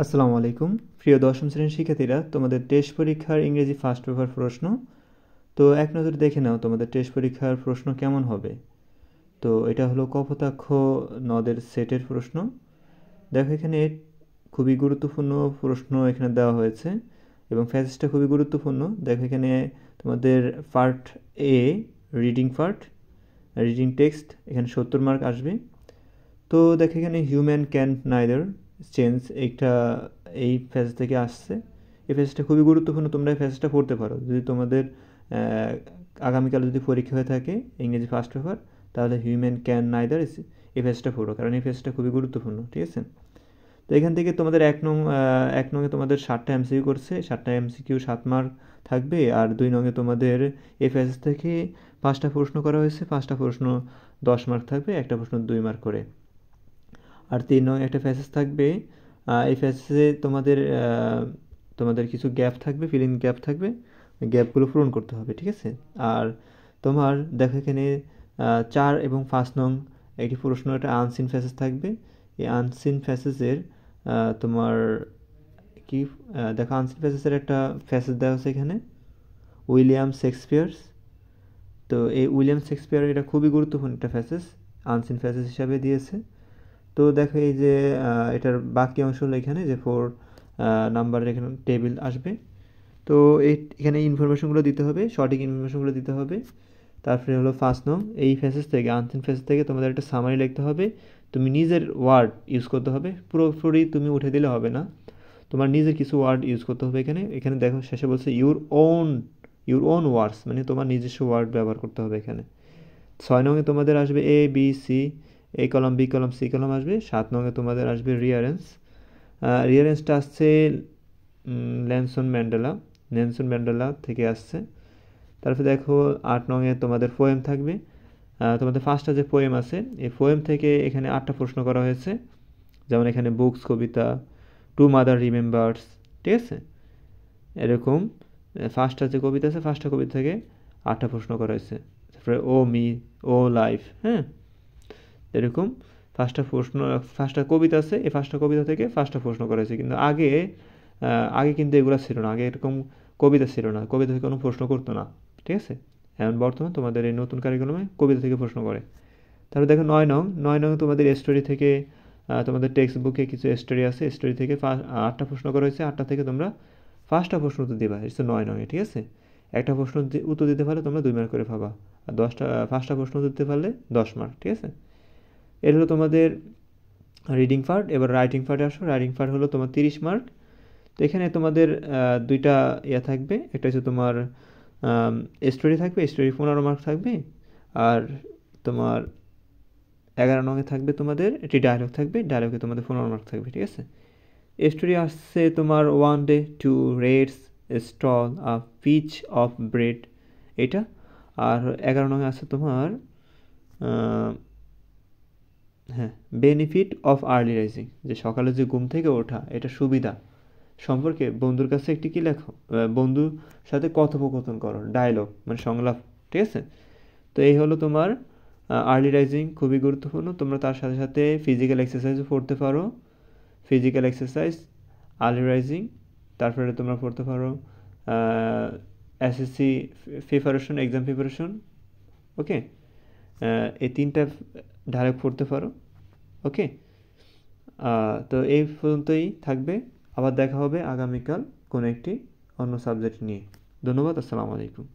আসসালামু আলাইকুম প্রিয় দশম শ্রেণীর শিক্ষার্থীরা, তোমাদের টেস্ট পরীক্ষার ইংরেজি ফার্স্ট পেপার প্রশ্ন। তো এক নজরে দেখে নাও তোমাদের টেস্ট পরীক্ষার প্রশ্ন কেমন হবে। তো এটা হলো কপোতাক্ষ নদের সেটের প্রশ্ন। দেখো এখানে খুবই গুরুত্বপূর্ণ প্রশ্ন এখানে দেওয়া হয়েছে এবং প্যাসেজটা খুবই গুরুত্বপূর্ণ। দেখো এখানে তোমাদের পার্ট এ রিডিং টেক্সট এখানে 70 মার্ক আসবে। তো দেখো এখানে হিউম্যান ক্যান নাইদার চেঞ্জ এই ফেজ থেকে আসছে। এই ফেজটা খুবই গুরুত্বপূর্ণ, তোমরা এই ফেজটা পড়তে পারো যদি তোমাদের আগামীকাল যদি পরীক্ষা হয়ে থাকে ইংরেজি ফার্স্ট পেপার, তাহলে হিউম্যান ক্যান নাইদার এই ফেজটা পড়ো, কারণ এই ফেজটা খুবই গুরুত্বপূর্ণ। ঠিক আছে, তো এখান থেকে তোমাদের এক নঙে তোমাদের 7টা এমসিকিউ করছে, 7টা এমসিকিউ 7 মার্ক থাকবে। আর 2 নঙে তোমাদের এই ফেজ থেকে 5টা প্রশ্ন করা হয়েছে, 5টা প্রশ্ন 10 মার্ক থাকবে, একটা প্রশ্ন 2 মার্ক করে। আর 3 নং একটা প্যাসেজ থাকবে, এই প্যাসেজে তোমাদের কিছু গ্যাপ থাকবে, ফিলিং গ্যাপ থাকবে, গ্যাপগুলো পূরণ করতে হবে। ঠিক আছে, আর তোমার দেখো এখানে 4 এবং 5 নং একটি প্রশ্ন, একটা আনসিন প্যাসেজ থাকবে। এই আনসিন প্যাসেজের তোমার কি দেখো আনসিন প্যাসেজের একটা প্যাসেজ দেওয়া আছে এখানে, উইলিয়াম শেক্সপিয়ার। তো এই উইলিয়াম শেক্সপিয়ার এটা খুবই গুরুত্বপূর্ণ একটা প্যাসেজ, আনসিন প্যাসেজ হিসাবে দিয়েছে। তো দেখো এই যে এটার বাকি অংশ হলো এখানে যে 4 নাম্বারের এখানে টেবিল আসবে। তো এখানে ইনফরমেশনগুলো দিতে হবে, সঠিক ইনফরমেশনগুলো দিতে হবে। তারপরে হলো 5 নং, এই ফেসেস থেকে আনসিন ফেসেস থেকে তোমাদের একটা সামারি লিখতে হবে। তুমি নিজের ওয়ার্ড ইউজ করতে হবে, পুরোপুরি তুমি উঠে দিলে হবে না, তোমার নিজের কিছু ওয়ার্ড ইউজ করতে হবে। এখানে দেখো শেষে বলছে ইউর ওন ওয়ার্ডস, মানে তোমার নিজস্ব ওয়ার্ড ব্যবহার করতে হবে এখানে। 6 নঙে তোমাদের আসবে এ বি সি, এ কলম বি কলম সি কলম আসবে। 7 নঙে তোমাদের আসবে রিয়ারেন্সটা আসছে নেলসন ম্যান্ডেলা থেকে আসছে। তারপরে দেখো 8 নঙে তোমাদের পোয়েম থাকবে। তোমাদের 5টা যে পোয়েম আছে, এই পোয়েম থেকে এখানে 8টা প্রশ্ন করা হয়েছে। যেমন এখানে বুকস কবিতা, টু মাদার রিমেম্বার্স, ঠিক আছে, এরকম 5টা যে কবিতা আছে, 5টা কবিতা থেকে 8টা প্রশ্ন করা হয়েছে। তারপরে ও মি, ও লাইফ, হ্যাঁ, এরকম 5টা কবিতা আছে, এই 5টা কবিতা থেকে 5টা প্রশ্ন করা হয়েছে। কিন্তু আগে কিন্তু এগুলো ছিল না, আগে এরকম কবিতা ছিল না, কবিতা থেকে কোনো প্রশ্ন করতো না। ঠিক আছে, এখন বর্তমান তোমাদের এই নতুন কারিকুলামে কবিতা থেকে প্রশ্ন করে। তারপরে দেখো 9 নং তোমাদের স্টোরি থেকে, তোমাদের টেক্সট বুকে কিছু স্টোরি আছে, স্টোরি থেকে 8টা প্রশ্ন করা হয়েছে। 8টা থেকে তোমরা 5টা প্রশ্ন উত্তর দিবা, এটা 9 নঙে। ঠিক আছে, একটা প্রশ্ন উত্তর দিতে পারলে তোমরা 2 মার্ক করে পাবা, আর 5টা প্রশ্ন উত্তর দিতে পারলে 10 মার্ক। ঠিক আছে, এর হলো তোমাদের রিডিং পার্ট। এবার রাইটিং পার্টে আসো। রাইটিং পার্ট হলো তোমার 30 মার্ক। তো এখানে তোমাদের দুইটা থাকবে, একটা হচ্ছে তোমার স্টোরি থাকবে, স্টোরি 15 মার্ক থাকবে। আর তোমার 11 নঙে থাকবে তোমাদের একটি ডায়লগ থাকবে, ডায়লগে তোমাদের 15 মার্ক থাকবে। ঠিক আছে, স্টোরি আসছে তোমার 1 day 2 rates stall a piece of bread, এটা। আর 11 নঙে আছে তোমার হ্যাঁ, বেনিফিট অফ আর্লি রাইজিং, যে সকালে যে ঘুম থেকে ওঠা এটা সুবিধা সম্পর্কে বন্ধুর কাছে একটি কি লেখো, বন্ধুর সাথে কথোপকথন করো, ডায়লগ মানে সংলাপ। ঠিক আছে, তো এই হলো তোমার আর্লি রাইজিং, খুবই গুরুত্বপূর্ণ। তোমরা তার সাথে সাথে ফিজিক্যাল এক্সারসাইজও পড়তে পারো, ফিজিক্যাল এক্সারসাইজ, আর্লি রাইজিং। তারপরে তোমরা পড়তে পারো এসএসসি প্রিপারেশন, এক্সাম প্রিপারেশন। ওকে, এই 3টা ডায়লগ পড়তে পারো। ওকে, তো এই পর্যন্তই থাকবে। আবার দেখা হবে আগামীকাল কোনো একটি অন্য সাবজেক্ট নিয়ে। ধন্যবাদ, আসসালামু আলাইকুম।